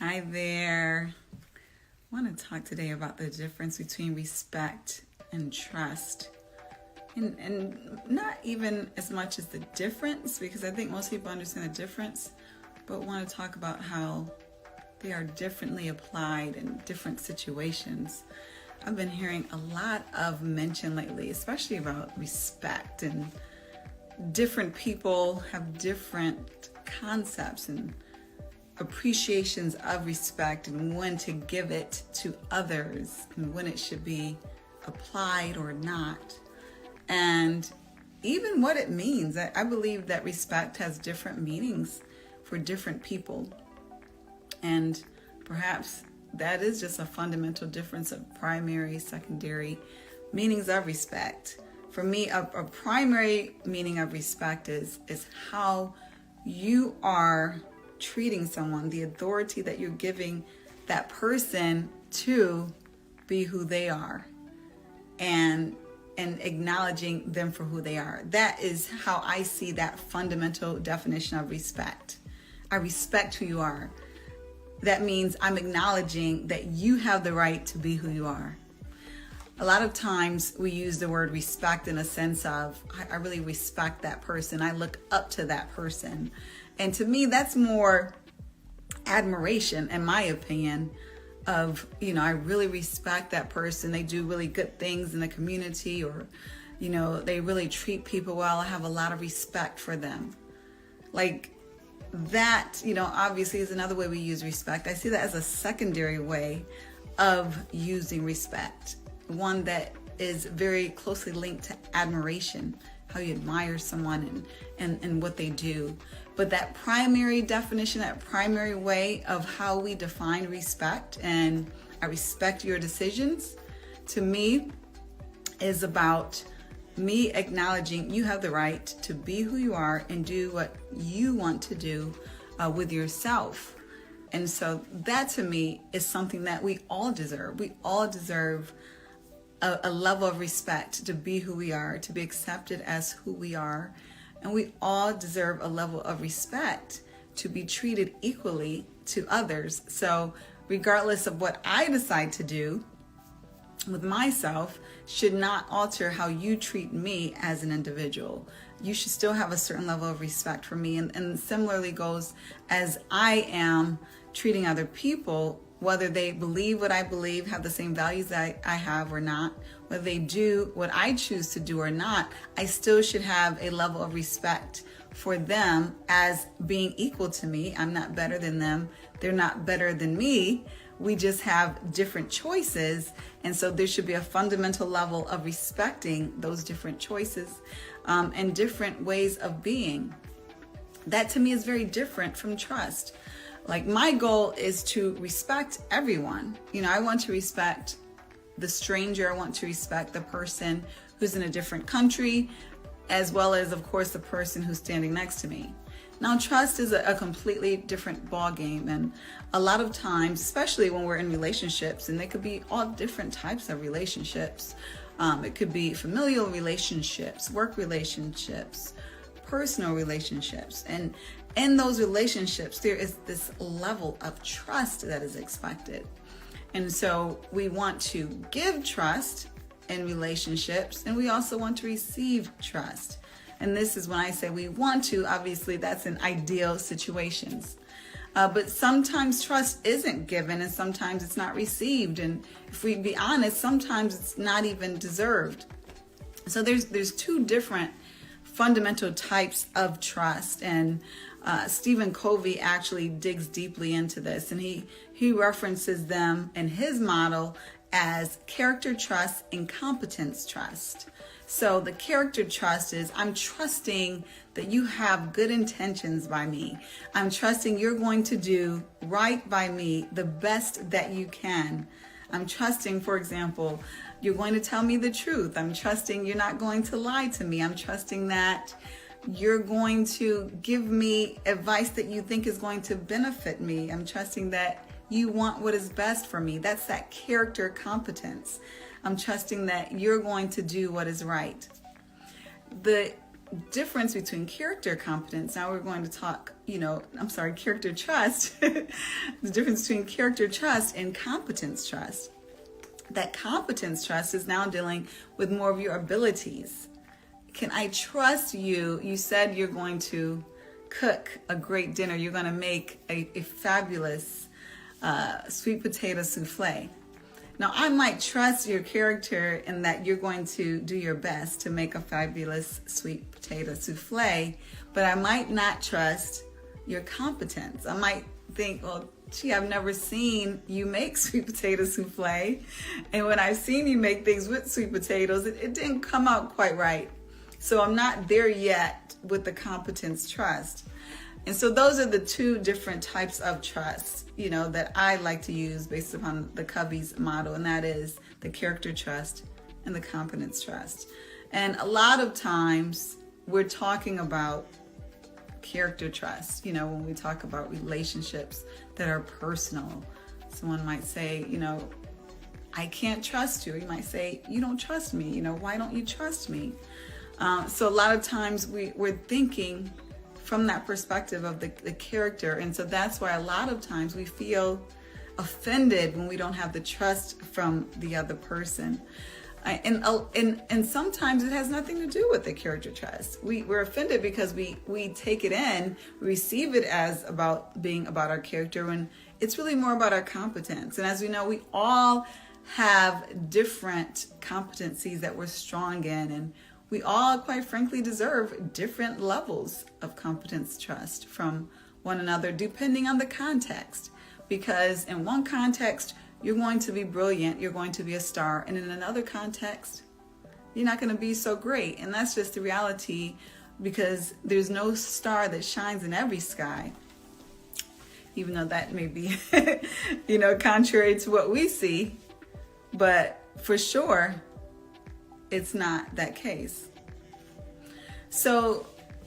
Hi there. I want to talk today about the difference between respect and trust. And not even as much as the difference, because I think most people understand the difference, but want to talk about how they are differently applied in different situations. I've been hearing a lot of mention lately, especially about respect, and different people have different concepts and appreciations of respect, and when to give it to others and when it should be applied or not, and even what it means. I believe that respect has different meanings for different people, and perhaps that is just a fundamental difference of primary, secondary meanings of respect. For me, a primary meaning of respect is how you are treating someone, the authority that you're giving that person to be who they are, and acknowledging them for who they are. That is how I see that fundamental definition of respect. I respect who you are. That means I'm acknowledging that you have the right to be who you are. A lot of times we use the word respect in a sense of, I really respect that person. I look up to that person. And to me, that's more admiration, in my opinion, of, I really respect that person. They do really good things in the community, or, they really treat people well. I have a lot of respect for them. Like that, obviously is another way we use respect. I see that as a secondary way of using respect. One that is very closely linked to admiration, how you admire someone and what they do. But that primary definition, that primary way of how we define respect, and I respect your decisions, to me is about me acknowledging you have the right to be who you are and do what you want to do with yourself. And so that to me is something that we all deserve. We all deserve a level of respect to be who we are, to be accepted as who we are. And we all deserve a level of respect to be treated equally to others. So regardless of what I decide to do with myself should not alter how you treat me as an individual. You should still have a certain level of respect for me. And similarly goes as I am treating other people, whether they believe what I believe, have the same values that I have or not, whether they do what I choose to do or not, I still should have a level of respect for them as being equal to me. I'm not better than them. They're not better than me. We just have different choices. And so there should be a fundamental level of respecting those different choices and different ways of being. That to me is very different from trust. Like, my goal is to respect everyone. I want to respect the stranger. I want to respect the person who's in a different country, as well as, of course, the person who's standing next to me. Now, trust is a completely different ballgame. And a lot of times, especially when we're in relationships, and they could be all different types of relationships. It could be familial relationships, work relationships, personal relationships. And in those relationships, there is this level of trust that is expected. And so we want to give trust in relationships, and we also want to receive trust. And this is when I say we want to, obviously that's in ideal situations. But sometimes trust isn't given, and sometimes it's not received. And if we be honest, sometimes it's not even deserved. So there's two different fundamental types of trust. And Stephen Covey actually digs deeply into this, and he references them in his model as character trust and competence trust. So the character trust is, I'm trusting that you have good intentions by me. I'm trusting you're going to do right by me, the best that you can. I'm trusting, for example, you're going to tell me the truth. I'm trusting you're not going to lie to me. I'm trusting that you're going to give me advice that you think is going to benefit me. I'm trusting that you want what is best for me. That's that character competence. I'm trusting that you're going to do what is right. The difference between character competence. Now we're going to talk, character trust. The difference between character trust and competence trust. That competence trust is now dealing with more of your abilities. Can I trust you? You said you're going to cook a great dinner. You're going to make a fabulous sweet potato souffle. Now, I might trust your character in that you're going to do your best to make a fabulous sweet potato souffle, but I might not trust your competence. I might think, well, gee, I've never seen you make sweet potato souffle. And when I've seen you make things with sweet potatoes, it didn't come out quite right. So I'm not there yet with the competence trust. And so those are the two different types of trust, that I like to use based upon the Covey's model, and that is the character trust and the competence trust. And a lot of times we're talking about character trust, when we talk about relationships that are personal. Someone might say, I can't trust you. You might say, you don't trust me. Why don't you trust me? So a lot of times we're thinking from that perspective of the character. And so that's why a lot of times we feel offended when we don't have the trust from the other person. And sometimes it has nothing to do with the character trust. We're offended because we take it in, receive it as being about our character, when it's really more about our competence. And as we know, we all have different competencies that we're strong in, and we all, quite frankly, deserve different levels of competence trust from one another, depending on the context. Because in one context, you're going to be brilliant, you're going to be a star, and in another context, you're not going to be so great. And that's just the reality, because there's no star that shines in every sky, even though that may be, contrary to what we see. But for sure, it's not that case. So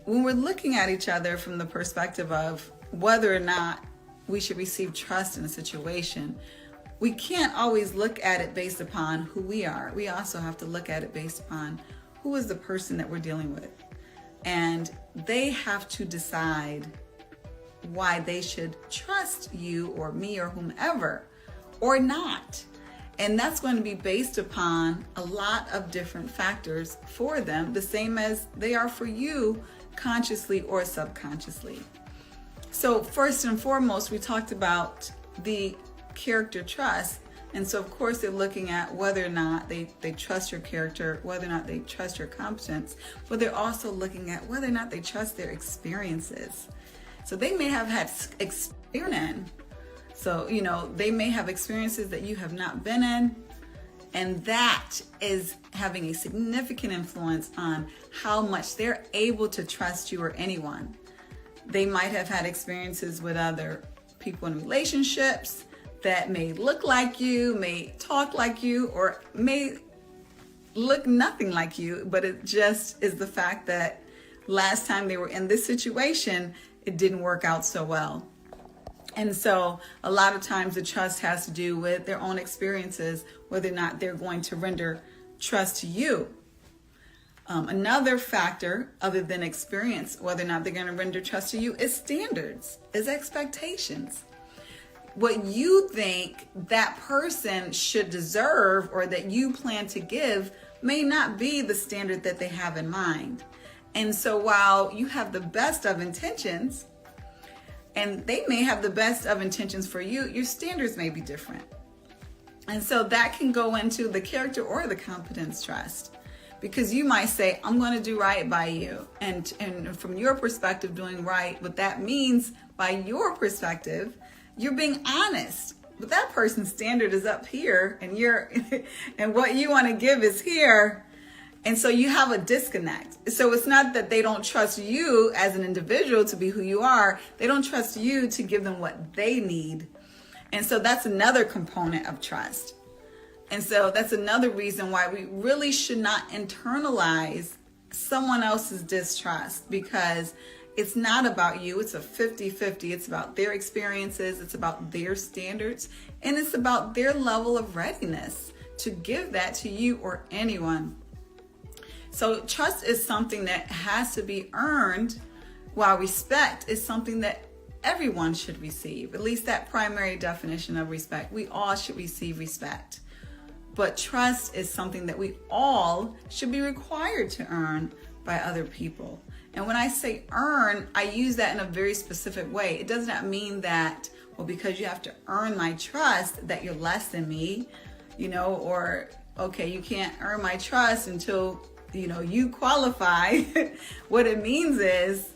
when we're looking at each other from the perspective of whether or not we should receive trust in a situation, we can't always look at it based upon who we are. We also have to look at it based upon who is the person that we're dealing with. And they have to decide why they should trust you or me or whomever or not. And that's going to be based upon a lot of different factors for them, the same as they are for you, consciously or subconsciously. So first and foremost, we talked about the character trust. And so of course they're looking at whether or not they trust your character, whether or not they trust your competence, but they're also looking at whether or not they trust their experiences. So they may have had experience. So, they may have experiences that you have not been in, and that is having a significant influence on how much they're able to trust you or anyone. They might have had experiences with other people in relationships that may look like you, may talk like you, or may look nothing like you, but it just is the fact that last time they were in this situation, it didn't work out so well. And so a lot of times the trust has to do with their own experiences, whether or not they're going to render trust to you. Another factor other than experience, whether or not they're going to render trust to you, is standards, is expectations. What you think that person should deserve or that you plan to give may not be the standard that they have in mind. And so while you have the best of intentions, and they may have the best of intentions for you, your standards may be different. And so that can go into the character or the competence trust, because you might say, I'm going to do right by you. And from your perspective, doing right, what that means by your perspective, you're being honest. But that person's standard is up here, and and what you want to give is here. And so you have a disconnect. So it's not that they don't trust you as an individual to be who you are. They don't trust you to give them what they need. And so that's another component of trust. And so that's another reason why we really should not internalize someone else's distrust, because it's not about you. It's a 50-50. It's about their experiences. It's about their standards. And it's about their level of readiness to give that to you or anyone. So trust is something that has to be earned, while respect is something that everyone should receive. At least that primary definition of respect. We all should receive respect. But trust is something that we all should be required to earn by other people. And when I say earn, I use that in a very specific way. It does not mean that, well, because you have to earn my trust, that you're less than me, or, okay, you can't earn my trust until, you qualify. What it means is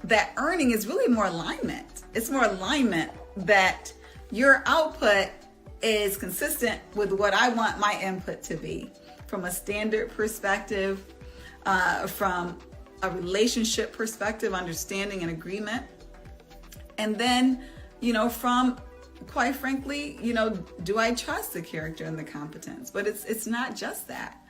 that earning is really more alignment. It's more alignment that your output is consistent with what I want my input to be, from a standard perspective, from a relationship perspective, understanding and agreement. And then, from, quite frankly, do I trust the character and the competence? But it's not just that.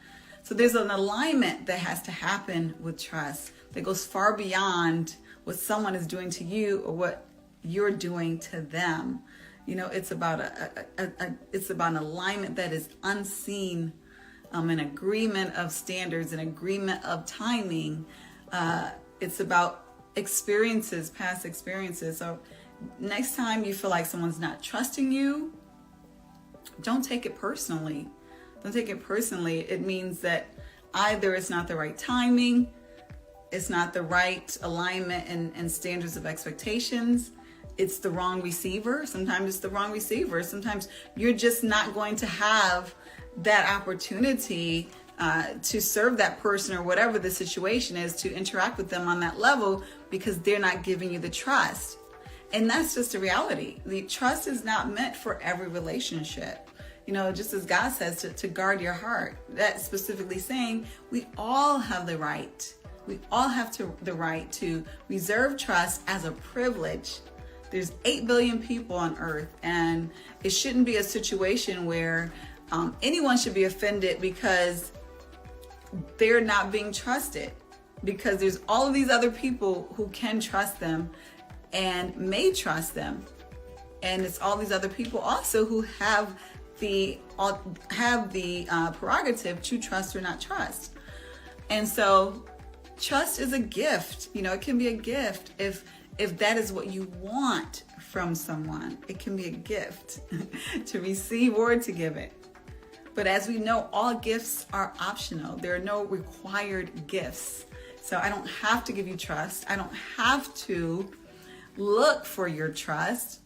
So there's an alignment that has to happen with trust that goes far beyond what someone is doing to you or what you're doing to them. It's about it's about an alignment that is unseen, an agreement of standards, an agreement of timing. It's about experiences, past experiences. So next time you feel like someone's not trusting you, don't take it personally. Don't take it personally. It means that either it's not the right timing, it's not the right alignment and standards of expectations. It's the wrong receiver. Sometimes it's the wrong receiver. Sometimes you're just not going to have that opportunity to serve that person or whatever the situation is, to interact with them on that level, because they're not giving you the trust. And that's just a reality. The trust is not meant for every relationship. Just as God says to guard your heart. That's specifically saying we all have the right. We all have the right to reserve trust as a privilege. There's 8 billion people on earth, and it shouldn't be a situation where anyone should be offended because they're not being trusted, because there's all of these other people who can trust them and may trust them. And it's all these other people also who have the prerogative to trust or not trust. And so trust is a gift. It can be a gift if that is what you want from someone. It can be a gift to receive or to give it. But as we know, all gifts are optional. There are no required gifts. So I don't have to give you trust. I don't have to look for your trust.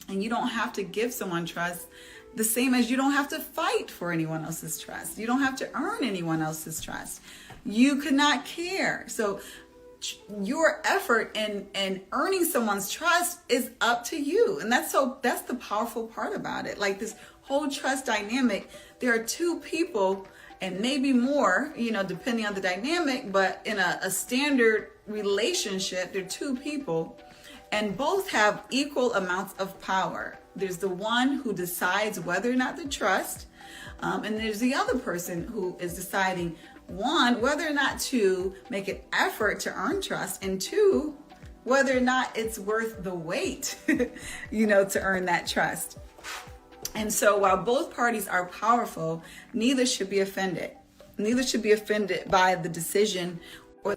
And you don't have to give someone trust, the same as you don't have to fight for anyone else's trust. You don't have to earn anyone else's trust. You could not care. So your effort in earning someone's trust is up to you. And that's the powerful part about it. Like this whole trust dynamic, there are two people, and maybe more, depending on the dynamic, but in a standard relationship, there are two people, and both have equal amounts of power. There's the one who decides whether or not to trust, and there's the other person who is deciding, one, whether or not to make an effort to earn trust, and two, whether or not it's worth the wait, to earn that trust. And so while both parties are powerful, neither should be offended. Neither should be offended by the decision, or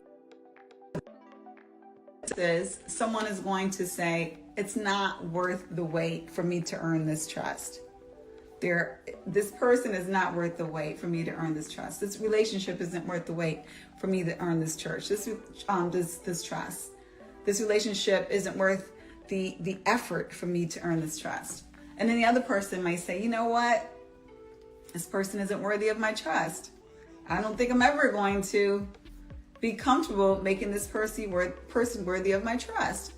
someone is going to say, it's not worth the wait for me to earn this trust. This person is not worth the wait for me to earn this trust. This relationship isn't worth the wait for me to earn this church. This trust. This relationship isn't worth the effort for me to earn this trust. And then the other person might say, you know what? This person isn't worthy of my trust. I don't think I'm ever going to be comfortable making this person worthy of my trust.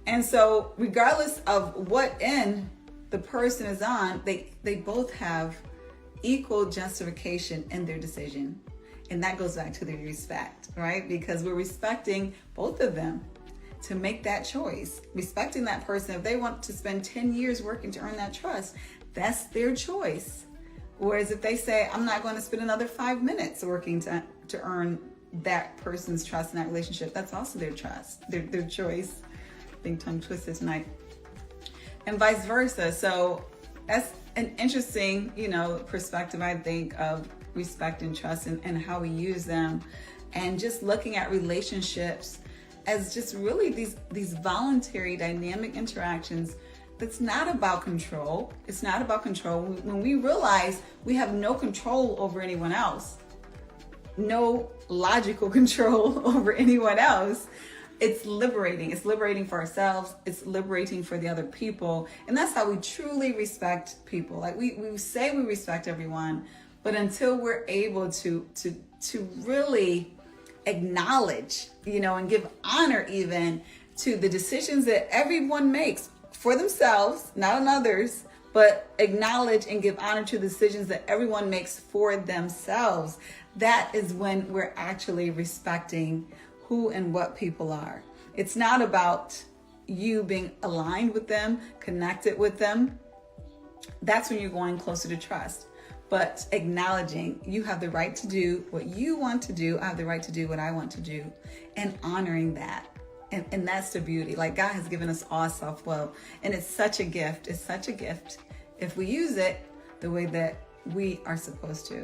And so regardless of what end the person is on, they both have equal justification in their decision. And that goes back to the respect, right? Because we're respecting both of them to make that choice. Respecting that person, if they want to spend 10 years working to earn that trust, that's their choice. Whereas if they say, I'm not going to spend another 5 minutes working to earn that person's trust in that relationship, that's also their trust, their choice. I think tongue twisted tonight. And vice versa. So that's an interesting, perspective, I think, of respect and trust and how we use them, and just looking at relationships as just really these voluntary dynamic interactions. That's not about control. It's not about control. When we realize we have no control over anyone else, no logical control over anyone else, it's liberating. It's liberating for ourselves. It's liberating for the other people. And that's how we truly respect people. Like we say we respect everyone, but until we're able to really acknowledge, and give honor even to the decisions that everyone makes for themselves, not on others, but acknowledge and give honor to the decisions that everyone makes for themselves. That is when we're actually respecting who and what people are. It's not about you being aligned with them, connected with them. That's when you're going closer to trust. But acknowledging you have the right to do what you want to do, I have the right to do what I want to do, and honoring that. And that's the beauty. Like, God has given us all self-will, and it's such a gift. It's such a gift if we use it the way that we are supposed to.